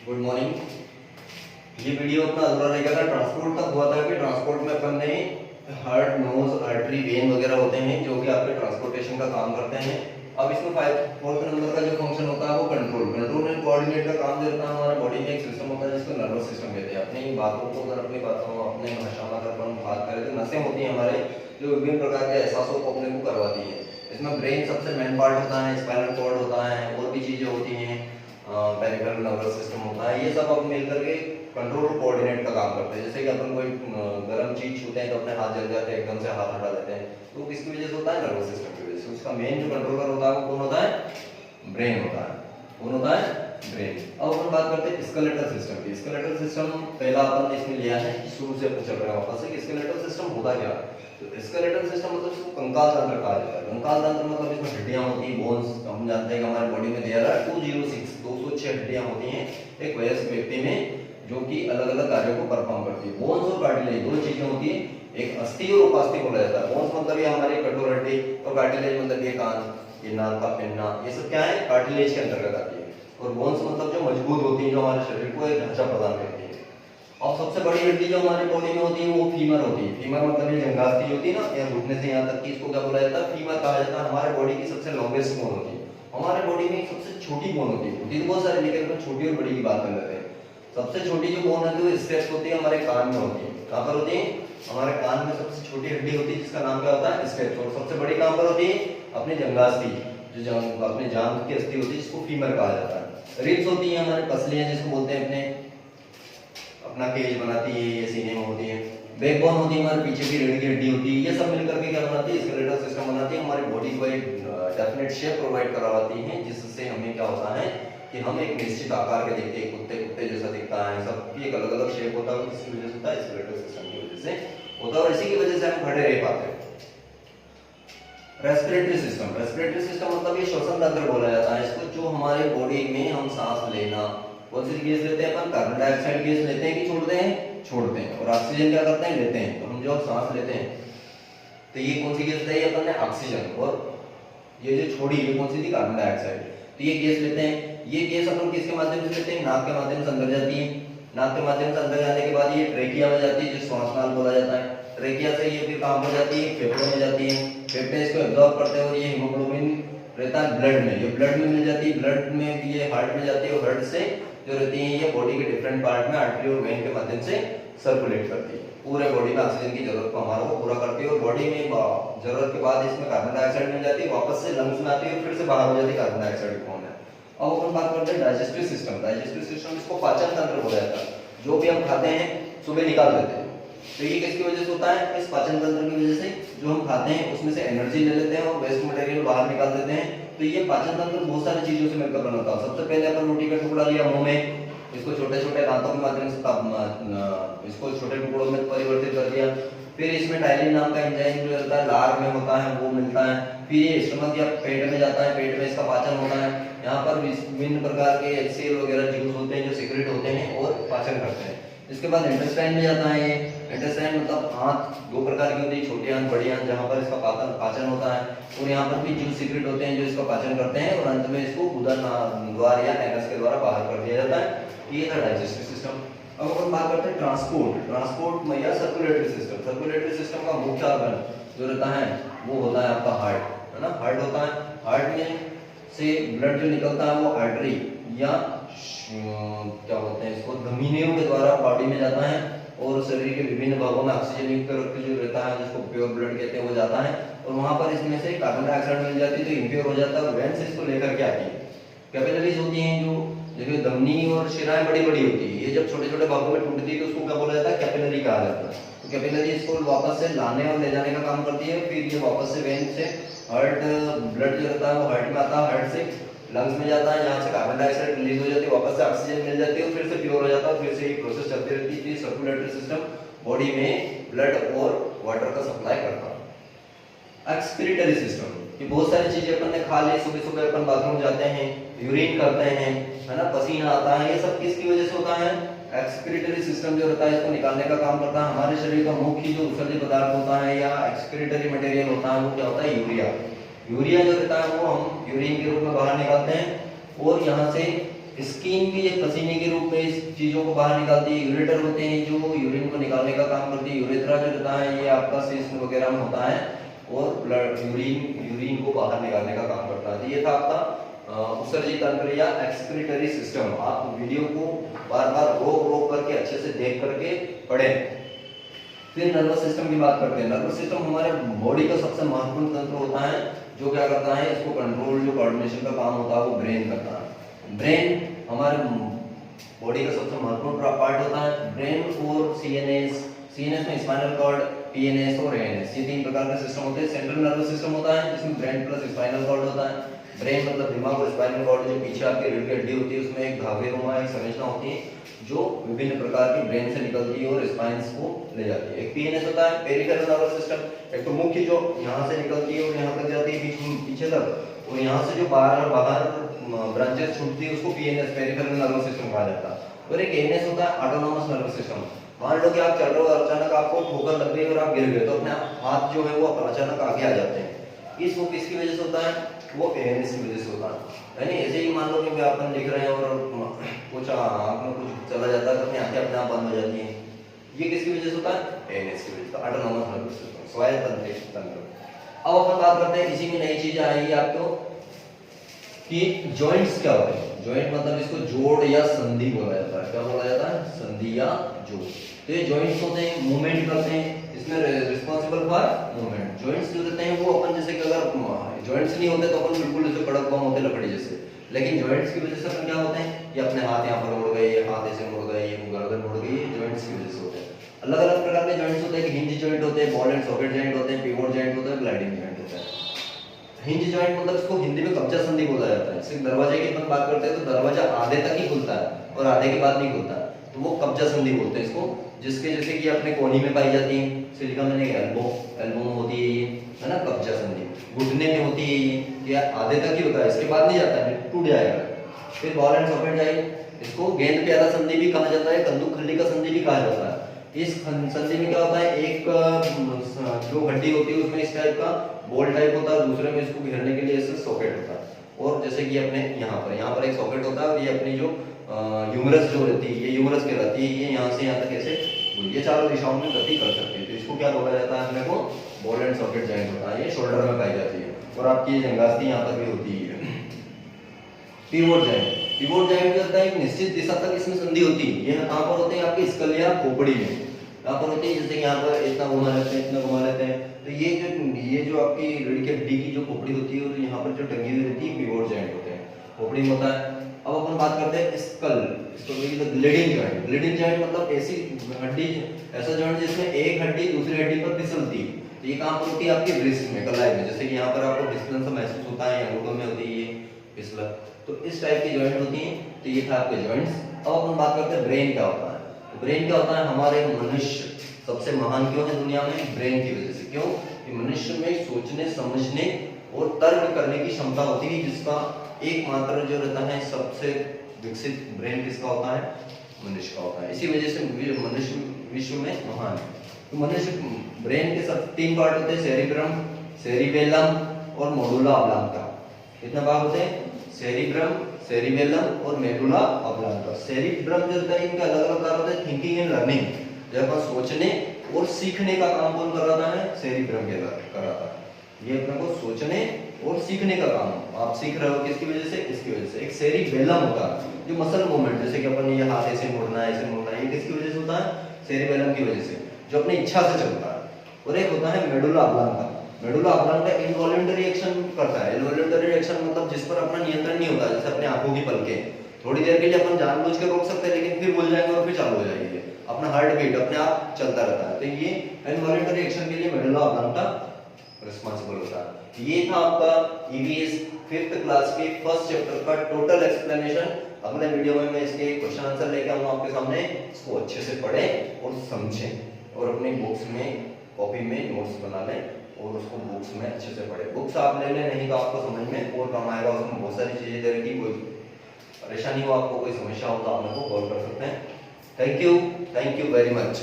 Good morning. ये video अपना अधूरा रह गया था। ट्रांसपोर्ट तक हुआ था कि ट्रांसपोर्ट में अपन ने हार्ट, नोज, आर्टरी, वेन वगैरह होते हैं जो कि आपके ट्रांसपोर्टेशन का काम करते हैं। अब इसमें फोर्थ नंबर का जो फंक्शन होता है वो कंट्रोल एंड कोऑर्डिनेट का काम जो रहता है। हमारे बॉडी में एक सिस्टम होता है जिसको नर्वस सिस्टम कहते हैं। अपनी बातों को अगर अपनी भाषा में अगर अपन बात करें तो नसें होती हैं हमारे, जो विभिन्न प्रकार के एहसासों को अपने को करवाती है। इसमें ब्रेन सबसे मेन पार्ट होता है, स्पाइनल कॉर्ड होता है, और भी चीजें होती हैं, पेरिफेरल नर्वस सिस्टम होता है। ये सब अब मिलकर के कंट्रोल और कोऑर्डिनेट का काम करते हैं। जैसे कि अपन कोई गर्म चीज छूते हैं तो अपने हाथ जल जाते हैं, एकदम से हाथ हटा देते हैं, तो किसकी वजह से होता है? नर्वस सिस्टम की वजह से। उसका मेन जो कंट्रोलर होता है वो कौन होता है? ब्रेन होता है। कौन होता है? ब्रेन। अब अपन बात करते हैं स्केलेटल सिस्टम की। स्केलेटल सिस्टम पहला अपन ने इसमें लिया है, शुरू से अपन चल रहे हैं वापस से। स्केलेटल सिस्टम होता क्या है? तो स्केलेटल सिस्टम मतलब इसको कंकाल तंत्र कहा जाता है। कंकाल तंत्र मतलब इसमें हड्डियां होती हैं, बोन्स। हम जानते हैं कि हमारे बॉडी में देयर आर 206 हड्डियां होती हैं एक वयस्क व्यक्ति में, जो कि अलग अलग कार्यों को परफॉर्म करती है। बोन्स और कार्टिलेज दो चीजें होती है, एक अस्थि और उपास्थि बोला जाता है। बोन्स मतलब ये हमारी कठोर हड्डी, और कार्टिलेज मतलब ये कान, ये नाक का पिन्ना, ये सब क्या है? कार्टिलेज के अंतर्गत आती है। और बोन्स मतलब जो मजबूत होती है, जो हमारे शरीर को एक ढांचा प्रदान करती है। और सबसे बड़ी हड्डी जो हमारे बॉडी में होती है वो फीमर होती है। फीमर मतलब ये जंघास्थी होती है ना, या घुटने से यहाँ तक की, इसको क्या बोला जाता है? फीमर कहा जाता है। हमारे बॉडी की सबसे लॉन्गेस्ट बोन होती है। हमारे बॉडी में सबसे छोटी बोन होती है बहुत सारी, लेकिन अपन छोटी और बड़ी की बात कर लेते हैं। सबसे छोटी जो बोन होती है वो स्टेप्स होती है, हमारे कान में होती है। कहां पर होती है? हमारे कान में सबसे छोटी हड्डी होती है जिसका नाम क्या होता है? स्टेप्स। और सबसे बड़ी कहां पर होती है? अपनी जंघास्थी, जो अपने जांघ की अस्थि होती है, जिसको फीमर कहा जाता है। रिब्स होती है हमारे पसलियां, जिसको बोलते हैं अपना केज बनाती है, ये सीने में होती है। बैकबोन होती है हमारे पीछे की रीढ़ की हड्डी होती है। ये सब मिलकर के क्या बनाती है? स्केलेटल सिस्टम बनाती है। हमारी बॉडी को एक डेफिनेट शेप प्रोवाइड करवाती है, जिससे हमें क्या होता है कि हम एक निश्चित आकार के दिखते हैं। कुत्ते जैसा दिखता है, सबकी एक अलग अलग शेप होता है। किसकी वजह से होता है? स्केलेटल सिस्टम की वजह से होता है, और इसी की वजह से हम खड़े रह पाते हैं। Respiratory system. रेस्पिरेटरी सिस्टम मतलब ये श्वसन तंत्र बोला जाता है इसको, जो हमारे बॉडी में हम सांस लेना, कौन सी गैस लेते हैं अपन? कार्बन डाइऑक्साइड गैस लेते हैं कि छोड़ते हैं? छोड़ते हैं। और ऑक्सीजन क्या करते हैं? लेते हैं। तो हम जो सांस लेते हैं तो ये कौन सी गैस ली अपन ने? ऑक्सीजन। और ये जो छोड़ी ये कौन सी थी? Carbon dioxide. तो ये गैस लेते हैं। ये गैस अपन किसके माध्यम से लेते हैं? नाक के माध्यम से अंदर जाती है। नाक के माध्यम से अंदर जाने के बाद ये ट्रेकिया में जाती है, जो श्वासनाल बोला जाता है। ट्रेकिया से ये फिर कहां पर जाती है? फेफड़ों में जाती है। फेफड़े इसको एब्जॉर्ब करते हैं, और ये हीमोग्लोबिन रहता है ब्लड में, ये ब्लड में मिल जाती है। ब्लड में ये हार्ट में जाती है, और हार्ट से जो रहती है ये बॉडी के डिफरेंट पार्ट में आर्टरी और वेन के माध्यम से सर्कुलेट करती है। पूरे बॉडी में ऑक्सीजन की जरूरत को हमारे को पूरा करती है। और बॉडी में जरूरत के बाद इसमें कार्बन डाइऑक्साइड मिल जाती है, वापस से लंग्स में आती है, और फिर से बाहर हो जाती है कार्बन डाइऑक्साइड की फॉर्म में। अब अपन बात करते हैं डाइजेस्टिव सिस्टम। डाइजेस्टिव सिस्टम इसको पाचन तंत्र बोला जाता है। जो भी हम खाते हैं सुबह निकाल देते हैं, तो ये किसकी वजह से होता है? इस पाचन तंत्र की वजह से। जो हम खाते हैं उसमें से एनर्जी ले लेते हैं और वेस्ट मटेरियल बाहर निकाल देते हैं। तो ये पाचन तंत्र बहुत सारी चीजों से मिलकर बना होता है। सबसे पहले अपन रोटी का टुकड़ा लिया मुंह में, इसको छोटे छोटे दांतों के माध्यम से इसको छोटे टुकड़ों में परिवर्तित कर दिया। फिर इसमें टाइलिन नाम का एंजाइम जो रहता है लार में होता है, वो मिलता है। फिर ये स्टमक या पेट में जाता है, पेट में इसका पाचन होता है। यहाँ पर विभिन्न प्रकार के एचसीएल वगैरह जूस होते हैं जो सिक्रेट होते हैं और पाचन करते हैं। इसके बाद इंटेस्टाइन में जाता है। ये इंटेस्टाइन मतलब आंत दो प्रकार की होती है, छोटी आंत, बड़ी आंत, जहाँ पर इसका पाचन होता है। और यहाँ पर भी जूस सिक्रेट होते हैं जो इसका पाचन करते हैं, और अंत में इसको उदर द्वार या एनस के द्वारा बाहर कर दिया जाता है। ये था डाइजेस्टिव सिस्टम। अब अपन बात करते हैं ट्रांसपोर्ट में या सर्कुलेटरी सिस्टम। सर्कुलेटरी सिस्टम का मुख्य ऑर्गन जो रहता है वो होता है आपका हार्ट, है ना? हार्ट होता है। हार्ट में से ब्लड जो निकलता है वो आर्टरी या क्या बोलते हैं इसको, धमनियों के द्वारा बॉडी में जाता है, और शरीर के विभिन्न भागों में ऑक्सीजन युक्त रक्त जो रहता है, जिसको प्योर ब्लड कहते हैं, वो जाता है। और वहां पर इसमें से कार्बन डाइऑक्साइड मिल जाती है तो इम्प्योर हो जाता है, और वेन से इसको लेकर के आती है। कैपिलरीज होती हैं जो देखिए, धमनी और शिराएं बड़ी बड़ी होती है, ये जब छोटे छोटे भागों में टूटती है तो उसको क्या बोला जाता है? कैपिलरी कहा जाता है। तो कैपिलरी इसको वापस से लाने और ले जाने का काम करती है। फिर ये वापस से वेन से हार्ट, ब्लड जो रहता है वो हार्ट में आता है, हार्ट से लंग्स में जाता है, यहाँ से कार्बन डाइऑक्साइड रिलीज हो जाती है, वापस से ऑक्सीजन मिल जाती है, और फिर से प्योर हो जाता है। फिर से ये प्रोसेस चलती रहती है। सर्कुलेटरी सिस्टम बॉडी में ब्लड और वाटर का सप्लाई करता है। एक्सक्रीटरी सिस्टम, ये बहुत सारी चीजें अपन ने खा ली, सुबह सुबह अपन बाथरूम जाते हैं, यूरिन करते हैं, है ना, पसीना आता है, ये सब किसकी वजह से होता है? एक्सक्रीटरी सिस्टम जो रहता है इसको निकालने का काम करता है। हमारे शरीर का मुख्य जो उत्सर्जित पदार्थ होता है या एक्सक्रीटरी मटेरियल होता है वो क्या होता है? यूरिया। यूरिया जो रहता है वो हम यूरिन के रूप में बाहर निकालते हैं, और यहाँ से स्किन भी एक पसीने के रूप में इस चीजों को बाहर निकालती है। यूरेटर होते हैं जो यूरिन को निकालने का काम करती है। यूरेथ्रा जो रहता है ये आपका सिस्ट वगैरह में होता है और ब्लड यूरिन को बाहर निकालने का काम करता है। ये था आपका उत्सर्जी तंत्र या एक्सक्रीटरी सिस्टम। आप वीडियो को बार बार रोक करके अच्छे से देख करके पढ़ें। फिर नर्वस सिस्टम की बात करते हैं। नर्वस सिस्टम हमारे बॉडी का सबसे महत्वपूर्ण तंत्र होता है जो क्या करता है, इसको कंट्रोल जो कोऑर्डिनेशन का काम होता है वो ब्रेन करता है। ब्रेन हमारे बॉडी का सबसे महत्वपूर्ण पार्ट होता है। ब्रेन और सीएनएस में स्पाइनल कॉर्ड, पीएनएस और एएनएस, ये तीन प्रकार के सिस्टम होते हैं। सेंट्रल नर्वस सिस्टम होता है जिसमें ब्रेन प्लस स्पाइनल कॉर्ड होता है। ब्रेन मतलब दिमाग और स्पाइनल कॉर्ड जो पीछे आपकी रीढ़ की हड्डी होती है उसमें एक धागे एक संरचना होती है जो विभिन्न प्रकार की ब्रेन से निकलती है और स्पाइन्स को ले जाती है। एक पीएनएस होता है पेरिफेरल नर्वस सिस्टम, एक तो मुख्य जो यहाँ से निकलती है और यहाँ तक जाती है पीछे तक, और यहाँ से जो बाहर ब्रांचेस छूटती है उसको पीएनएस पेरिफेरल नर्वस सिस्टम कहा जाता है। और एक एएनएस होता है ऑटोनोमस नर्वस सिस्टम। मान लो कि आप चल रहे हो और अचानक आपको ठोकर लग गई और आप गिर गए तो अपने हाथ जो है वो अचानक आगे आ जाते हैं। इसको किसकी वजह से होता है, वो एएनएस की वजह से होता है। यानी ऐसे ही मान लो कि अपन लिख रहे हैं और कुछ आँख में कुछ चला जाता है तो अपनी आंखें अपने आप बंद हो जाती हैं, ये किसकी वजह से होता है, एएनएस की वजह से, ऑटोनोमस नर्वस सिस्टम, स्वायत्त तंत्र। अब अपन बात करते हैं, इसी में नई चीज आएगी आपको कि जॉइंट्स क्या होते हैं। जॉइंट मतलब इसको जोड़ या संधि बोला जाता है। क्या बोला जाता है, संधि या जोड़। तो ये जॉइंट्स होते हैं, मूवमेंट करते हैं, इसमें रिस्पांसिबल फॉर मूवमेंट। जॉइंट्स जो रहते हैं वो अपन जैसे कि अगर जॉइंट्स नहीं होते तो अपन बिल्कुल ऐसे कड़क बम होते लकड़ी जैसे, लेकिन जॉइंट्स की वजह से अपन क्या होते हैं, ये अपने हाथ यहाँ पर मुड़ गए, ये हाथ ऐसे मुड़ गए, ये गर्दन मुड़ गई, ये जॉइंट्स की वजह से होते हैं। अलग अलग प्रकार के जॉइंट्स होते हैं, हिंज जॉइंट होते हैं, बॉल एंड सॉकेट जॉइंट होते हैं, पिवोट जॉइंट होता है, ग्लाइडिंग जॉइंट होता है। हिंज जॉइंट मतलब इसको हिंदी में कब्जा संधि बोला जाता है। सिर्फ दरवाजे की अपन बात करते हैं तो दरवाजा आधे तक ही खुलता है और आधे के बाद नहीं खुलता, तो वो कब्जा संधि बोलते हैं इसको। जिसके जैसे कि अपने कोहनी में पाई जाती है, सिलिका में एल्बो में होती है ये, है ना, कब्जा संधि। घुटने में होती है ये आधे तक ही होता है, इसके बाद नहीं जाता है, टूट जाएगा। फिर बॉल एंड सॉकेट जॉइंट, इसको गेंद प्याला संधि भी कहा जाता है, कंदूक खल्ली का संधि भी कहा जाता है। इस संधि में क्या होता है, एक जो हड्डी होती है उसमें इस टाइप का बॉल टाइप होता है, दूसरे में इसको घेरने के लिए ऐसे सॉकेट होता है। और जैसे कि अपने यहाँ पर एक सॉकेट होता है और ये अपनी जो ह्यूमरस जो रहती है, ये ह्यूमरस कहलाती है, ये यहाँ से यहाँ तक ऐसे ये चारों दिशाओं में गति कर सकती है। तो इसको क्या बोला जाता है, अपने को बॉल एंड सॉकेट जॉइंट होता है। ये शोल्डर में पाई जाती है और आपकी जंघास्थी यहाँ तक भी होती है। पिवोट जॉइंट, पिवोट जॉइंट जो होता है एक निश्चित दिशा तक इसमें संधि होती है। ये कहाँ पर होते हैं, आपकी स्कल या खोपड़ी में यहाँ पर होती है। जैसे यहाँ पर इतना घुमा लेते हैं, इतना घुमा लेते हैं, तो ये जो आपकी रीढ़ की हड्डी की जो खोपड़ी होती है और यहाँ पर जो टंगी हुई रहती है, पिवोट जॉइंट होते हैं, खोपड़ी में होता है। अब अपन बात करते हैं स्कल, ग्लिडिंग जॉइंट। ग्लिडिंग जॉइंट मतलब ऐसी हड्डी, ऐसा जॉइंट जिसमें एक हड्डी दूसरी हड्डी पर फिसलती है। तो ये कहाँ पर होती है, आपकी रिस्ट में, कलाई में। जैसे कि यहाँ पर आपको फिसलन सा महसूस होता है, अंगूठों में होती है ये फिसलन, तो इस टाइप की जॉइंट होती है। तो ये था आपके जॉइंट्स। अब अपन बात करते हैं ब्रेन क्या होता है। तो ब्रेन क्या होता है, हमारे मनुष्य सबसे महान क्यों है दुनिया में, ब्रेन की वजह से। क्यों कि मनुष्य में सोचने समझने और तर्क करने की क्षमता होती है, जिसका एकमात्र जो रहता है सबसे विकसित ब्रेन किसका होता है, मनुष्य का होता है। इसी वजह से मनुष्य विश्व में महान है। तो मनुष्य ब्रेन के सब 3 पार्ट होते हैं, सेरिब्रम, सेरिबेलम और मेडुला ऑब्लांका। कितने भाग होते हैं, सेरिब्रम, सेरिबेलम और मेडुला ऑब्लांका। सेरिब्रम जो होता है इनके अलग अलग कार्य होते हैं, थिंकिंग एंड लर्निंग। जब हम सोचने और सीखने का काम कौन कराता है, सेरिब्रम कराता है। ये अपने को सोचने और सीखने का काम आप सीख रहे हो किसकी वजह से, इसकी वजह से। एक सेरिबेलम होता है जो मसल मूवमेंट, जैसे कि अपन ये हाथ ऐसे मोड़ना है, ऐसे मोड़ना है, ये किसकी वजह से होता है, सेरिबेलम की वजह से, जो अपनी इच्छा से चलता है। और एक होता है मेडुला ऑब्लांका। मेडुला ऑब्लांका इनवॉलंटरी एक्शन करता है। इनवॉलंटरी एक्शन मतलब जिस पर अपना नियंत्रण नहीं होता, जैसे अपने आंखों की पलकें। थोड़ी देर के लिए अपन जानबूझ के रोक सकते हैं, लेकिन फिर भूल जाएंगे और फिर चालू हो जाएगी। अपना हार्ट बीट अपने आप चलता रहता है। तो ये इनवॉलंटरी एक्शन के लिए मेडुला ऑब्लांका रिस्पांसिबल होता है। ये था आपका ईवीएस 5th क्लास के फर्स्ट चैप्टर का टोटल एक्सप्लेनेशन। अगले वीडियो में मैं इसके क्वेश्चन आंसर लेके आऊंगा आपके सामने। इसको अच्छे से पढ़ें और समझें और अपनी बुक्स में, कॉपी में नोट्स बना लें और उसको बुक्स में अच्छे से पढ़ें। बुक्स आप ले लें, नहीं तो आपको समझ में और कम आएगा। उसमें बहुत सारी चीजें दे रखी, कोई परेशानी हो, आपको कोई समस्या हो तो आप मेरे को कॉल कर सकते हैं। Thank you very much.